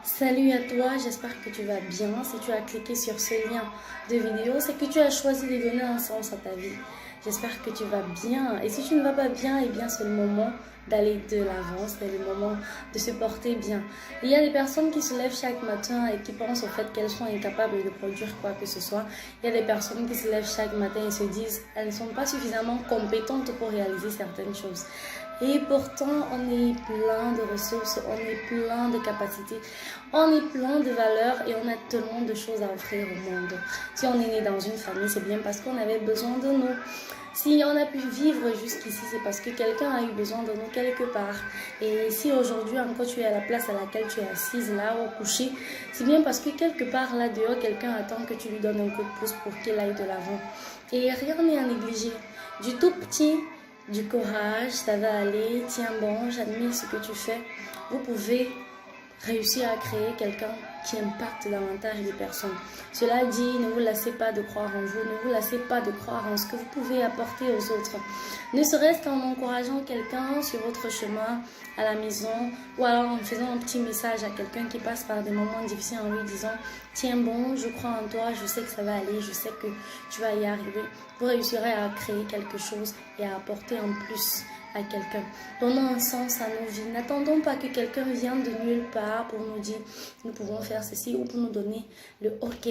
Salut à toi, j'espère que tu vas bien. Si tu as cliqué sur ce lien de vidéo, c'est que tu as choisi de donner un sens à ta vie. J'espère que tu vas bien. Et si tu ne vas pas bien, eh bien c'est le moment d'aller de l'avant, c'est le moment de se porter bien. Il y a des personnes qui se lèvent chaque matin et qui pensent au fait qu'elles sont incapables de produire quoi que ce soit. Il y a des personnes qui se lèvent chaque matin et se disent qu'elles ne sont pas suffisamment compétentes pour réaliser certaines choses. Et pourtant, on est plein de ressources, on est plein de capacités, on est plein de valeurs et on a tellement de choses à offrir au monde. Si on est né dans une famille, c'est bien parce qu'on avait besoin de nous. Si on a pu vivre jusqu'ici, c'est parce que quelqu'un a eu besoin de nous quelque part. Et si aujourd'hui encore tu es à la place à laquelle tu es assise là ou couchée, c'est bien parce que quelque part là dehors, quelqu'un attend que tu lui donnes un coup de pouce pour qu'il aille de l'avant. Et rien n'est à négliger. Du tout petit, du courage, ça va aller, tiens bon, j'admire ce que tu fais. Vous pouvez réussir à créer quelqu'un qui impacte davantage les personnes. Cela dit, ne vous lassez pas de croire en vous, ne vous lassez pas de croire en ce que vous pouvez apporter aux autres. Ne serait-ce qu'en encourageant quelqu'un sur votre chemin à la maison ou alors en faisant un petit message à quelqu'un qui passe par des moments difficiles en lui disant « Tiens bon, je crois en toi, je sais que ça va aller, je sais que tu vas y arriver. » Vous réussirez à créer quelque chose et à apporter en plus à quelqu'un. Donnons un sens à nos vies. N'attendons pas que quelqu'un vienne de nulle part pour nous dire nous pouvons faire ceci ou pour nous donner le OK,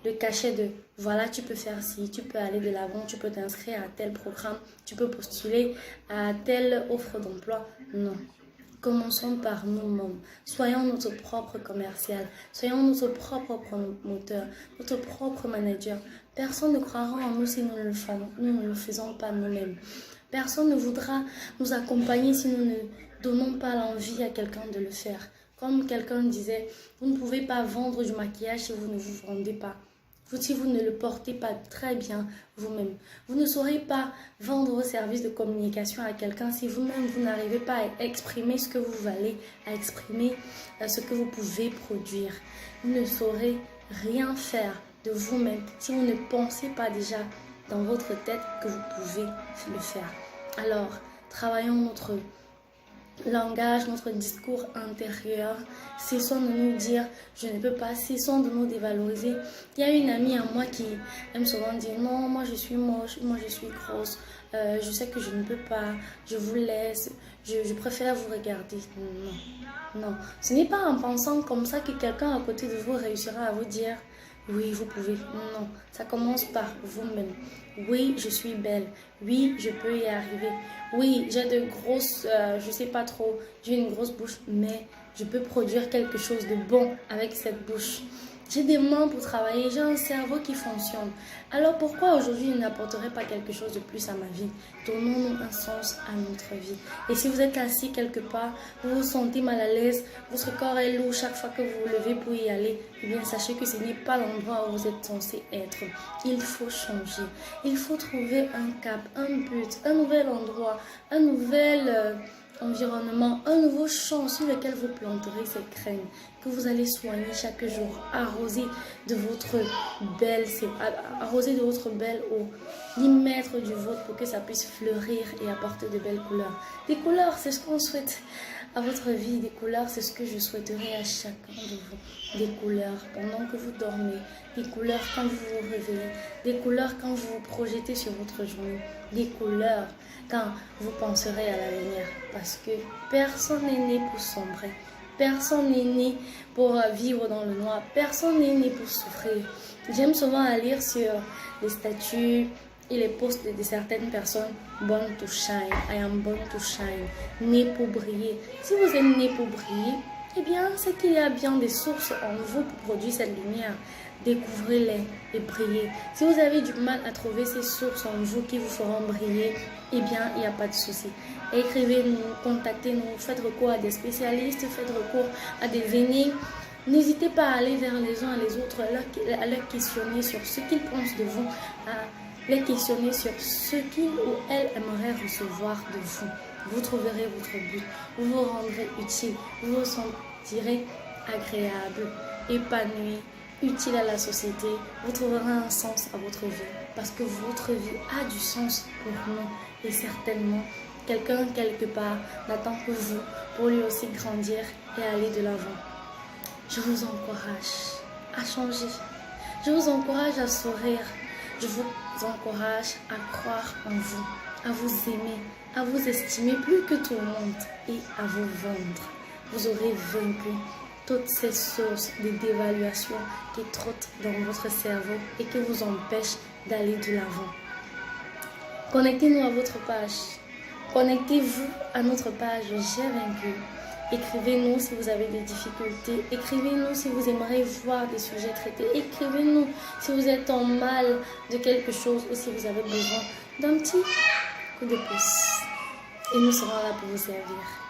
le cachet de voilà, tu peux faire ci, tu peux aller de l'avant, tu peux t'inscrire à tel programme, tu peux postuler à telle offre d'emploi. Non. Commençons par nous-mêmes. Soyons notre propre commercial. Soyons notre propre promoteur, notre propre manager. Personne ne croira en nous si nous ne le faisons pas nous-mêmes. Personne ne voudra nous accompagner si nous ne donnons pas l'envie à quelqu'un de le faire. Comme quelqu'un disait, vous ne pouvez pas vendre du maquillage si vous ne vous vendez pas. Si vous ne le portez pas très bien vous-même. Vous ne saurez pas vendre vos services de communication à quelqu'un si vous-même vous n'arrivez pas à exprimer ce que vous valez, à exprimer ce que vous pouvez produire. Vous ne saurez rien faire de vous-même si vous ne pensez pas déjà dans votre tête que vous pouvez le faire. Alors, travaillons notre langage, notre discours intérieur. Cessons de nous dire je ne peux pas, cessons de nous dévaloriser. Il y a une amie à moi qui aime souvent dire non, moi je suis moche, moi je suis grosse, je sais que je ne peux pas, je vous laisse, je préfère vous regarder. Non, ce n'est pas en pensant comme ça que quelqu'un à côté de vous réussira à vous dire oui, vous pouvez. Non, ça commence par vous-même. Oui, je suis belle. Oui, je peux y arriver. Oui, j'ai de grosses, je sais pas trop, j'ai une grosse bouche, mais je peux produire quelque chose de bon avec cette bouche. J'ai des mains pour travailler, j'ai un cerveau qui fonctionne. Alors pourquoi aujourd'hui je n'apporterai pas quelque chose de plus à ma vie? Donnons-nous un sens à notre vie. Et si vous êtes assis quelque part, vous vous sentez mal à l'aise, votre corps est lourd chaque fois que vous vous levez pour y aller, eh bien sachez que ce n'est pas l'endroit où vous êtes censé être. Il faut changer. Il faut trouver un cap, un but, un nouvel endroit, un nouvel environnement, un nouveau champ sur lequel vous planterez ces graines que vous allez soigner chaque jour, arroser de votre belle eau, y mettre du vôtre pour que ça puisse fleurir et apporter de belles couleurs. Des couleurs, c'est ce qu'on souhaite à votre vie, des couleurs, c'est ce que je souhaiterais à chacun de vous. Des couleurs pendant que vous dormez, des couleurs quand vous vous réveillez, des couleurs quand vous vous projetez sur votre journée, des couleurs quand vous penserez à l'avenir. Parce que personne n'est né pour sombrer, personne n'est né pour vivre dans le noir, personne n'est né pour souffrir. J'aime souvent à lire sur les statuts et les posts de certaines personnes. Born to shine, I am born to shine, né pour briller. Si vous êtes né pour briller, eh bien, c'est qu'il y a bien des sources en vous pour produire cette lumière. Découvrez-les et brillez. Si vous avez du mal à trouver ces sources en vous qui vous feront briller, eh bien, il n'y a pas de souci. Écrivez-nous, contactez-nous, faites recours à des spécialistes, faites recours à des aînés. N'hésitez pas à aller vers les uns et les autres, à leur questionner sur ce qu'ils pensent de vous, à les questionner sur ce qu'il ou elle aimerait recevoir de vous. Vous trouverez votre but, vous vous rendrez utile, vous vous sentirez agréable, épanoui, utile à la société. Vous trouverez un sens à votre vie parce que votre vie a du sens pour nous et certainement quelqu'un quelque part n'attend que vous pour lui aussi grandir et aller de l'avant. Je vous encourage à changer. Je vous encourage à sourire. Je vous encourage à croire en vous, à vous aimer, à vous estimer plus que tout le monde et à vous vendre. Vous aurez vaincu toutes ces sources de dévaluation qui trottent dans votre cerveau et qui vous empêchent d'aller de l'avant. Connectez-nous à votre page. Connectez-vous à notre page J'ai vaincu. Écrivez-nous si vous avez des difficultés. Écrivez-nous si vous aimeriez voir des sujets traités. Écrivez-nous si vous êtes en mal de quelque chose ou si vous avez besoin d'un petit coup de pouce. Et nous serons là pour vous servir.